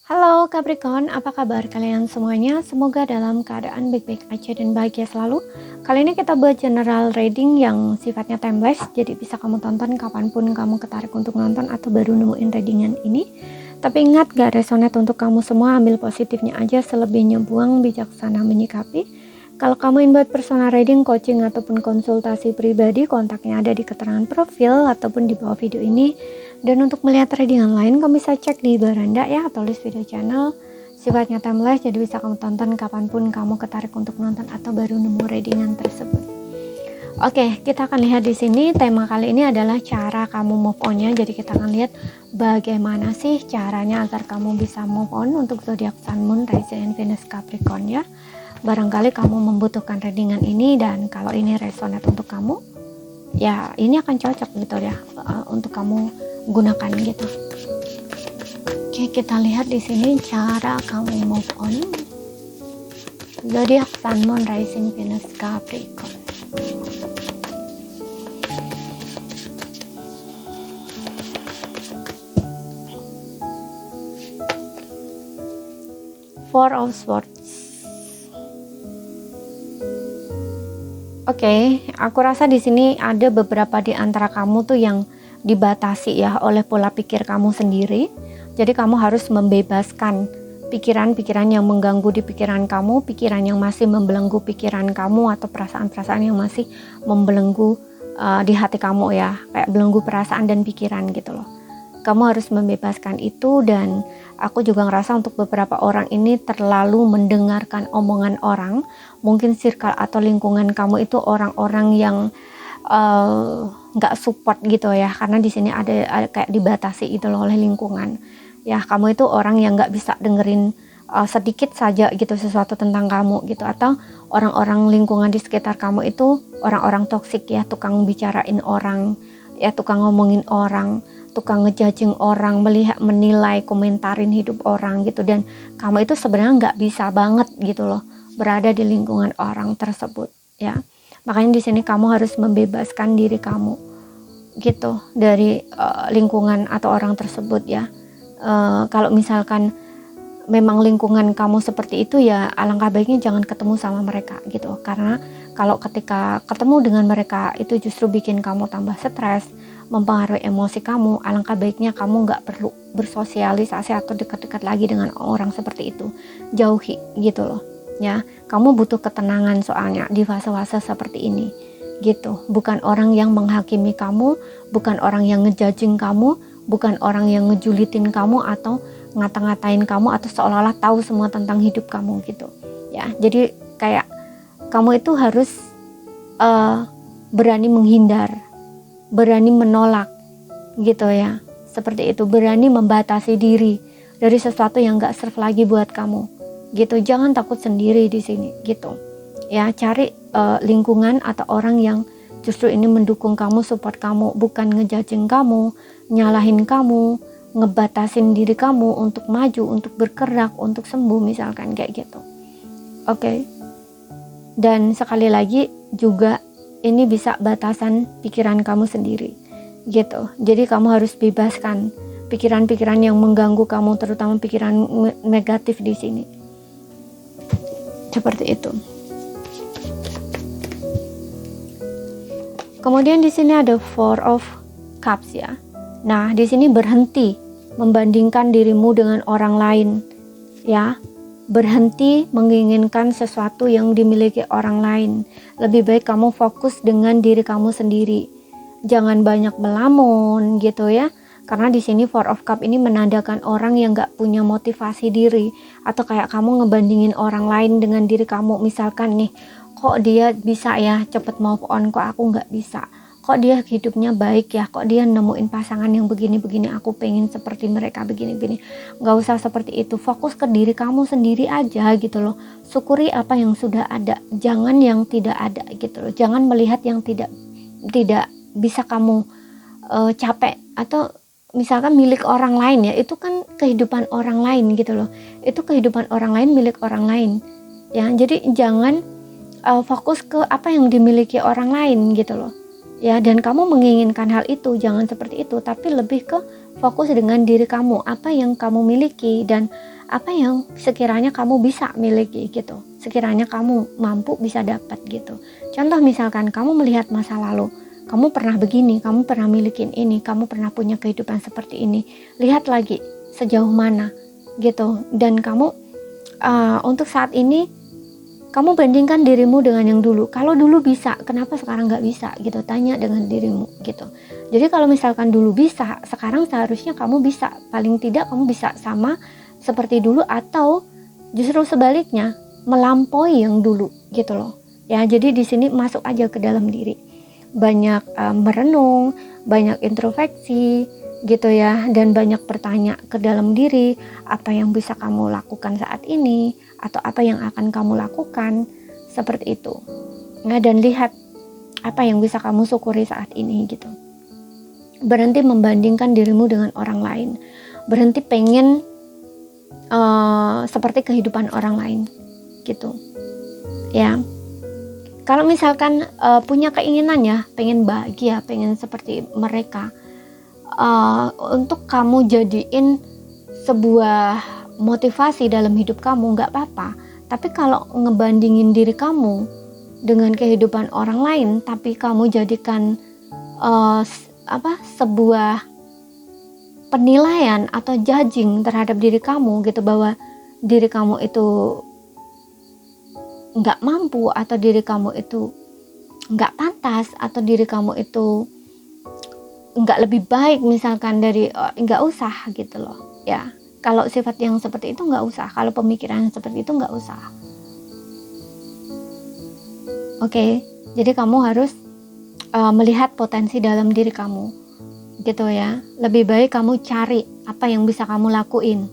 Halo Capricorn, apa kabar kalian semuanya? Semoga dalam keadaan baik-baik aja dan bahagia selalu. Kali ini kita buat general reading yang sifatnya timeless, jadi bisa kamu tonton kapanpun kamu ketarik untuk nonton atau baru nemuin readingan ini. Tapi ingat, gak resonate untuk kamu semua, ambil positifnya aja, selebihnya buang, bijaksana menyikapi. Kalau kamu ingin buat personal reading, coaching, ataupun konsultasi pribadi, kontaknya ada di keterangan profil ataupun di bawah video ini. Dan untuk melihat readingan lain, kamu bisa cek di beranda ya, atau list video channel. Sifatnya timeless, jadi bisa kamu tonton kapanpun kamu ketarik untuk nonton atau baru nemu readingan tersebut. Oke, kita akan lihat di sini tema kali ini adalah cara kamu move on-nya. Jadi kita akan lihat bagaimana sih caranya agar kamu bisa move on untuk zodiak Sun, Moon, Rising, Venus, Capricorn ya. Barangkali kamu membutuhkan readingan ini, dan kalau ini resonate untuk kamu, ya ini akan cocok gitu ya untuk kamu gunakan gitu. Oke, kita lihat di sini cara kamu move on zodiak Sun, Moon, Rising, Venus, Capricorn. Four of Swords. Oke, aku rasa di sini ada beberapa di antara kamu tuh yang dibatasi ya oleh pola pikir kamu sendiri. Jadi kamu harus membebaskan pikiran-pikiran yang mengganggu di pikiran kamu, pikiran yang masih membelenggu pikiran kamu, atau perasaan-perasaan yang masih membelenggu di hati kamu ya, kayak belenggu perasaan dan pikiran gitu loh. Kamu harus membebaskan itu. Dan aku juga ngerasa untuk beberapa orang ini terlalu mendengarkan omongan orang. Mungkin circle atau lingkungan kamu itu orang-orang yang nggak support gitu ya, karena di sini ada kayak dibatasi gitu loh oleh lingkungan. Ya, kamu itu orang yang nggak bisa dengerin sedikit saja gitu sesuatu tentang kamu gitu, atau orang-orang lingkungan di sekitar kamu itu orang-orang toksik ya, tukang bicarain orang ya, tukang ngomongin orang, tukang ngejudging orang, melihat, menilai, komentarin hidup orang gitu. Dan kamu itu sebenarnya nggak bisa banget gitu loh berada di lingkungan orang tersebut ya. Makanya di sini kamu harus membebaskan diri kamu gitu dari lingkungan atau orang tersebut ya. Kalau misalkan memang lingkungan kamu seperti itu ya, alangkah baiknya jangan ketemu sama mereka gitu. Karena kalau ketika ketemu dengan mereka itu justru bikin kamu tambah stres, mempengaruhi emosi kamu. Alangkah baiknya kamu nggak perlu bersosialisasi atau dekat-dekat lagi dengan orang seperti itu. Jauhi gitu loh ya. Kamu butuh ketenangan soalnya di fase-fase seperti ini gitu. Bukan orang yang menghakimi kamu, bukan orang yang ngejudging kamu, bukan orang yang ngejulitin kamu atau ngata-ngatain kamu atau seolah-olah tahu semua tentang hidup kamu gitu ya. Jadi kayak kamu itu harus berani menghindar, berani menolak gitu ya, seperti itu. Berani membatasi diri dari sesuatu yang gak serve lagi buat kamu gitu. Jangan takut sendiri di sini gitu ya. Cari lingkungan atau orang yang justru ini mendukung kamu, support kamu, bukan ngejudging kamu, nyalahin kamu, ngebatasin diri kamu untuk maju, untuk bergerak, untuk sembuh misalkan kayak gitu. Oke. Dan sekali lagi juga ini bisa batasan pikiran kamu sendiri gitu. Jadi kamu harus bebaskan pikiran-pikiran yang mengganggu kamu, terutama pikiran negatif di sini. Seperti itu. Kemudian di sini ada Four of Cups ya. Nah, di sini berhenti membandingkan dirimu dengan orang lain ya. Berhenti menginginkan sesuatu yang dimiliki orang lain. Lebih baik kamu fokus dengan diri kamu sendiri. Jangan banyak melamun gitu ya. Karena di sini Four of Cup ini menandakan orang yang gak punya motivasi diri, atau kayak kamu ngebandingin orang lain dengan diri kamu. Misalkan nih, kok dia bisa ya cepet move on, kok aku gak bisa. Kok dia hidupnya baik ya, kok dia nemuin pasangan yang begini-begini, aku pengen seperti mereka begini-begini. Gak usah seperti itu, fokus ke diri kamu sendiri aja gitu loh. Syukuri apa yang sudah ada, jangan yang tidak ada gitu loh. Jangan melihat yang tidak bisa kamu capek, atau misalkan milik orang lain ya, itu kan kehidupan orang lain gitu loh. Itu kehidupan orang lain, milik orang lain ya. Jadi jangan fokus ke apa yang dimiliki orang lain gitu loh ya. Dan kamu menginginkan hal itu, jangan seperti itu, tapi lebih ke fokus dengan diri kamu, apa yang kamu miliki dan apa yang sekiranya kamu bisa miliki gitu, sekiranya kamu mampu bisa dapat gitu. Contoh misalkan kamu melihat masa lalu, kamu pernah begini, kamu pernah milikin ini, kamu pernah punya kehidupan seperti ini, lihat lagi sejauh mana gitu. Dan kamu untuk saat ini kamu bandingkan dirimu dengan yang dulu. Kalau dulu bisa, kenapa sekarang nggak bisa gitu? Tanya dengan dirimu gitu. Jadi kalau misalkan dulu bisa, sekarang seharusnya kamu bisa. Paling tidak kamu bisa sama seperti dulu, atau justru sebaliknya melampaui yang dulu gitu loh. Ya, jadi di sini masuk aja ke dalam diri. Banyak merenung, banyak introspeksi gitu ya, dan banyak bertanya ke dalam diri, apa yang bisa kamu lakukan saat ini, atau apa yang akan kamu lakukan, seperti itu. Nah, dan lihat apa yang bisa kamu syukuri saat ini gitu. Berhenti membandingkan dirimu dengan orang lain, berhenti pengen seperti kehidupan orang lain gitu ya. Kalau misalkan punya keinginan ya, pengen bahagia, pengen seperti mereka, untuk kamu jadiin sebuah motivasi dalam hidup kamu, nggak apa-apa. Tapi kalau ngebandingin diri kamu dengan kehidupan orang lain, tapi kamu jadikan sebuah penilaian atau judging terhadap diri kamu gitu, bahwa diri kamu itu nggak mampu, atau diri kamu itu nggak pantas, atau diri kamu itu nggak lebih baik misalkan dari, nggak usah gitu loh ya. Kalau sifat yang seperti itu nggak usah, kalau pemikiran yang seperti itu nggak usah. Oke, jadi kamu harus melihat potensi dalam diri kamu gitu ya. Lebih baik kamu cari apa yang bisa kamu lakuin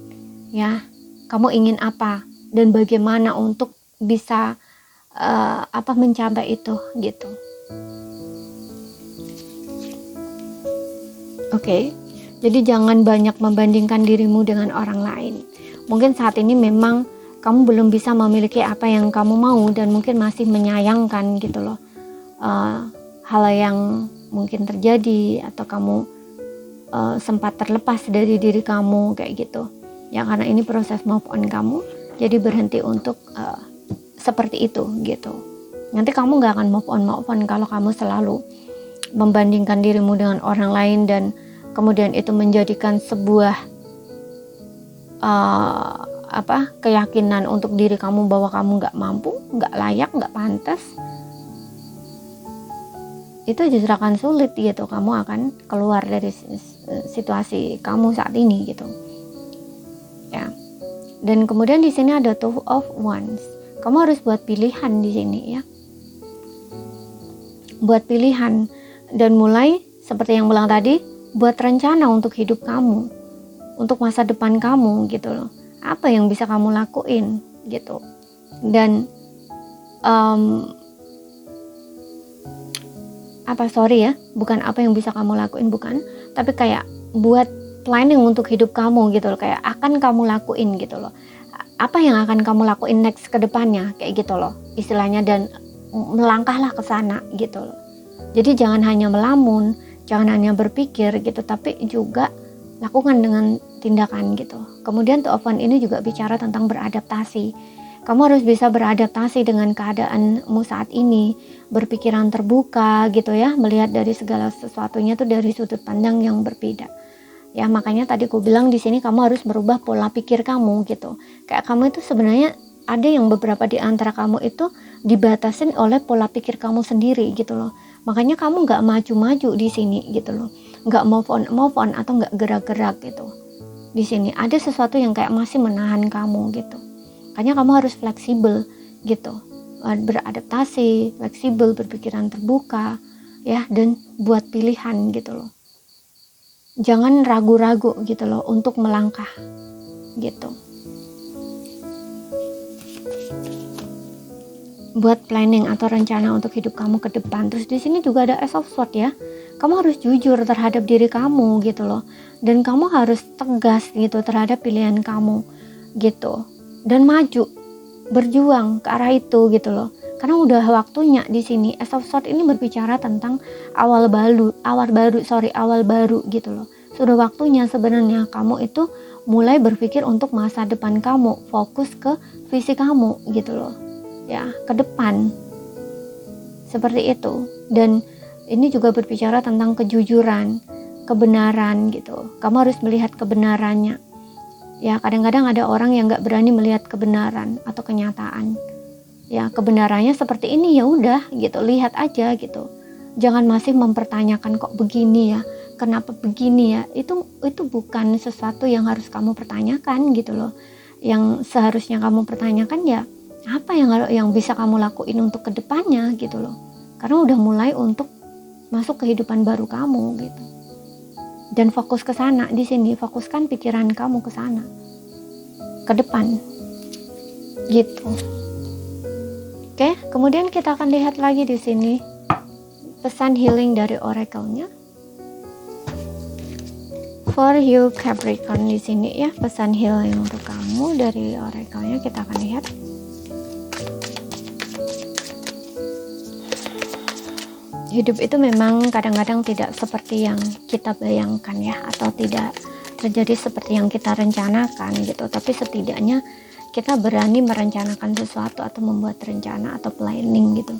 ya. Kamu ingin apa dan bagaimana untuk bisa mencapai itu gitu. Oke, jadi jangan banyak membandingkan dirimu dengan orang lain. Mungkin saat ini memang kamu belum bisa memiliki apa yang kamu mau, dan mungkin masih menyayangkan gitu loh hal yang mungkin terjadi, atau kamu sempat terlepas dari diri kamu kayak gitu ya. Karena ini proses move on kamu, jadi berhenti untuk seperti itu gitu. Nanti kamu gak akan move on kalau kamu selalu membandingkan dirimu dengan orang lain, dan kemudian itu menjadikan sebuah keyakinan untuk diri kamu bahwa kamu nggak mampu, nggak layak, nggak pantas. Itu justru akan sulit gitu, kamu akan keluar dari situasi kamu saat ini gitu ya. Dan kemudian di sini ada Two of Wands. Kamu harus buat pilihan di sini ya, buat pilihan, dan mulai seperti yang bilang tadi, buat rencana untuk hidup kamu, untuk masa depan kamu gitu loh. Apa yang bisa kamu lakuin gitu. Dan bukan apa yang bisa kamu lakuin, bukan, tapi kayak buat planning untuk hidup kamu gitu loh, kayak akan kamu lakuin gitu loh. Apa yang akan kamu lakuin next ke depannya kayak gitu loh istilahnya, dan melangkahlah ke sana gitu loh. Jadi jangan hanya melamun, jangan hanya berpikir gitu, tapi juga lakukan dengan tindakan gitu. Kemudian Two of Wands ini juga bicara tentang beradaptasi. Kamu harus bisa beradaptasi dengan keadaanmu saat ini, berpikiran terbuka gitu ya, melihat dari segala sesuatunya tuh dari sudut pandang yang berbeda. Ya, makanya tadi aku bilang di sini kamu harus merubah pola pikir kamu gitu. Kayak kamu itu sebenarnya ada yang beberapa di antara kamu itu dibatasin oleh pola pikir kamu sendiri gitu loh. Makanya kamu nggak maju-maju di sini gitu loh, nggak move on atau nggak gerak-gerak gitu. Di sini ada sesuatu yang kayak masih menahan kamu gitu. Makanya kamu harus fleksibel gitu, beradaptasi, fleksibel, berpikiran terbuka ya, dan buat pilihan gitu loh. Jangan ragu-ragu gitu loh untuk melangkah gitu. Buat planning atau rencana untuk hidup kamu ke depan. Terus di sini juga ada Ace of Swords ya. Kamu harus jujur terhadap diri kamu gitu loh. Dan kamu harus tegas gitu terhadap pilihan kamu gitu. Dan maju, berjuang ke arah itu gitu loh. Karena udah waktunya di sini. Ace of Swords ini berbicara tentang awal baru gitu loh. Sudah waktunya sebenarnya kamu itu mulai berpikir untuk masa depan kamu, fokus ke visi kamu gitu loh. Ya, ke depan. Seperti itu. Dan ini juga berbicara tentang kejujuran, kebenaran gitu. Kamu harus melihat kebenarannya. Ya, kadang-kadang ada orang yang nggak berani melihat kebenaran atau kenyataan. Ya, kebenarannya seperti ini, ya udah gitu, lihat aja gitu. Jangan masih mempertanyakan kok begini ya, kenapa begini ya. Itu bukan sesuatu yang harus kamu pertanyakan gitu loh. Yang seharusnya kamu pertanyakan ya, apa yang bisa kamu lakuin untuk kedepannya gitu loh. Karena udah mulai untuk masuk kehidupan baru kamu gitu. Dan fokus ke sana di sini, fokuskan pikiran kamu ke sana, ke depan, gitu. Oke, kemudian kita akan lihat lagi di sini pesan healing dari oracle-nya. For you Capricorn di sini ya, pesan healing untuk kamu dari oracle-nya kita akan lihat. Hidup itu memang kadang-kadang tidak seperti yang kita bayangkan ya, atau tidak terjadi seperti yang kita rencanakan gitu. Tapi setidaknya kita berani merencanakan sesuatu atau membuat rencana atau planning gitu.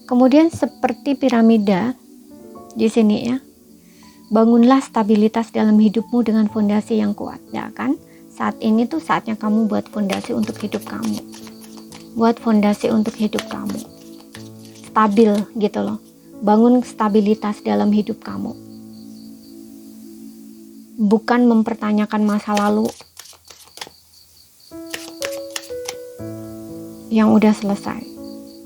Kemudian seperti piramida di sini ya, bangunlah stabilitas dalam hidupmu dengan fondasi yang kuat, ya kan? Saat ini tuh saatnya kamu buat fondasi untuk hidup kamu. Buat fondasi untuk hidup kamu. Stabil gitu loh. Bangun stabilitas dalam hidup kamu. Bukan mempertanyakan masa lalu yang udah selesai.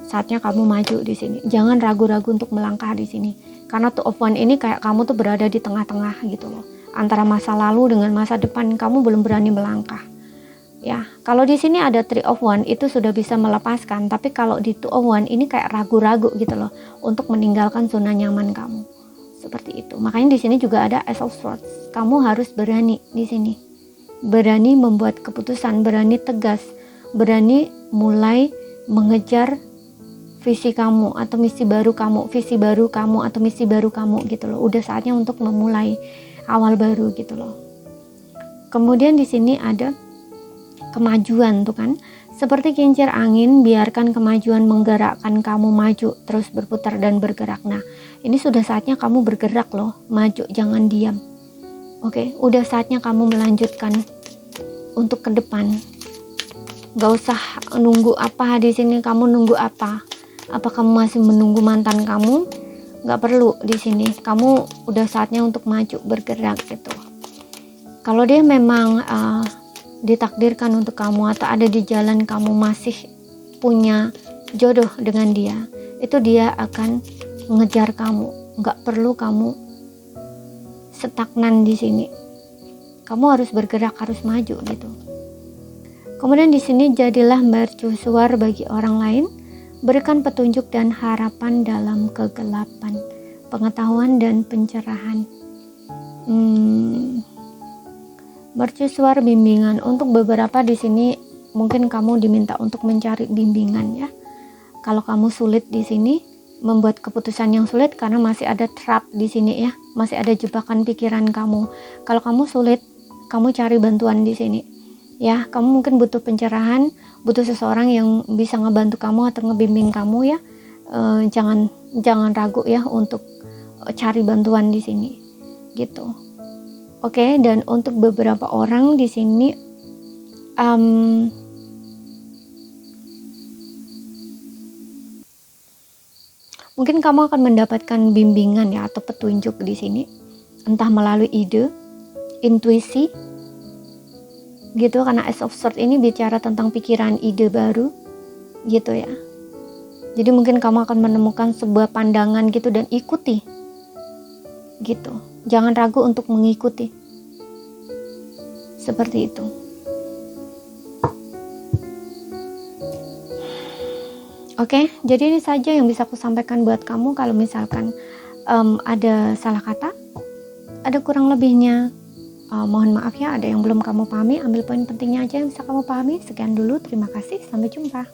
Saatnya kamu maju di sini. Jangan ragu-ragu untuk melangkah di sini. Karena Two of Wands ini kayak kamu tuh berada di tengah-tengah gitu loh. Antara masa lalu dengan masa depan, kamu belum berani melangkah. Ya, kalau di sini ada Three of Wands itu sudah bisa melepaskan, tapi kalau di Two of Wands ini kayak ragu-ragu gitu loh untuk meninggalkan zona nyaman kamu. Seperti itu. Makanya di sini juga ada Ace of Swords. Kamu harus berani di sini. Berani membuat keputusan, berani tegas, berani mulai mengejar visi kamu atau misi baru kamu, visi baru kamu atau misi baru kamu gitu loh. Udah saatnya untuk memulai awal baru gitu loh. Kemudian di sini ada kemajuan tuh kan, seperti kincir angin, biarkan kemajuan menggerakkan kamu maju, terus berputar dan bergerak. Nah, ini sudah saatnya kamu bergerak loh, maju, jangan diam. Oke, udah saatnya kamu melanjutkan untuk ke depan. Gak usah nunggu apa di sini, kamu nunggu apa? Apa kamu masih menunggu mantan kamu? Gak perlu di sini, kamu udah saatnya untuk maju, bergerak gitu. Kalau dia memang ditakdirkan untuk kamu atau ada di jalan kamu masih punya jodoh dengan dia, itu dia akan mengejar kamu. Nggak perlu kamu stagnan di sini. Kamu harus bergerak, harus maju gitu. Kemudian di sini jadilah mercusuar bagi orang lain, berikan petunjuk dan harapan dalam kegelapan, pengetahuan dan pencerahan. Mercusuar bimbingan untuk beberapa di sini, mungkin kamu diminta untuk mencari bimbingan ya. Kalau kamu sulit di sini membuat keputusan yang sulit karena masih ada trap di sini ya, masih ada jebakan pikiran kamu. Kalau kamu sulit, kamu cari bantuan di sini ya. Kamu mungkin butuh pencerahan, butuh seseorang yang bisa ngebantu kamu atau ngebimbing kamu ya. Jangan ragu ya untuk cari bantuan di sini gitu. Oke, dan untuk beberapa orang di sini mungkin kamu akan mendapatkan bimbingan ya atau petunjuk di sini, entah melalui ide, intuisi gitu, karena Ace of Swords ini bicara tentang pikiran, ide baru gitu ya. Jadi mungkin kamu akan menemukan sebuah pandangan gitu dan ikuti gitu. Jangan ragu untuk mengikuti. Seperti itu. Oke, jadi ini saja yang bisa aku sampaikan buat kamu. Kalau misalkan ada salah kata, ada kurang lebihnya, mohon maaf ya. Ada yang belum kamu pahami, ambil poin pentingnya aja yang bisa kamu pahami. Sekian dulu, terima kasih, sampai jumpa.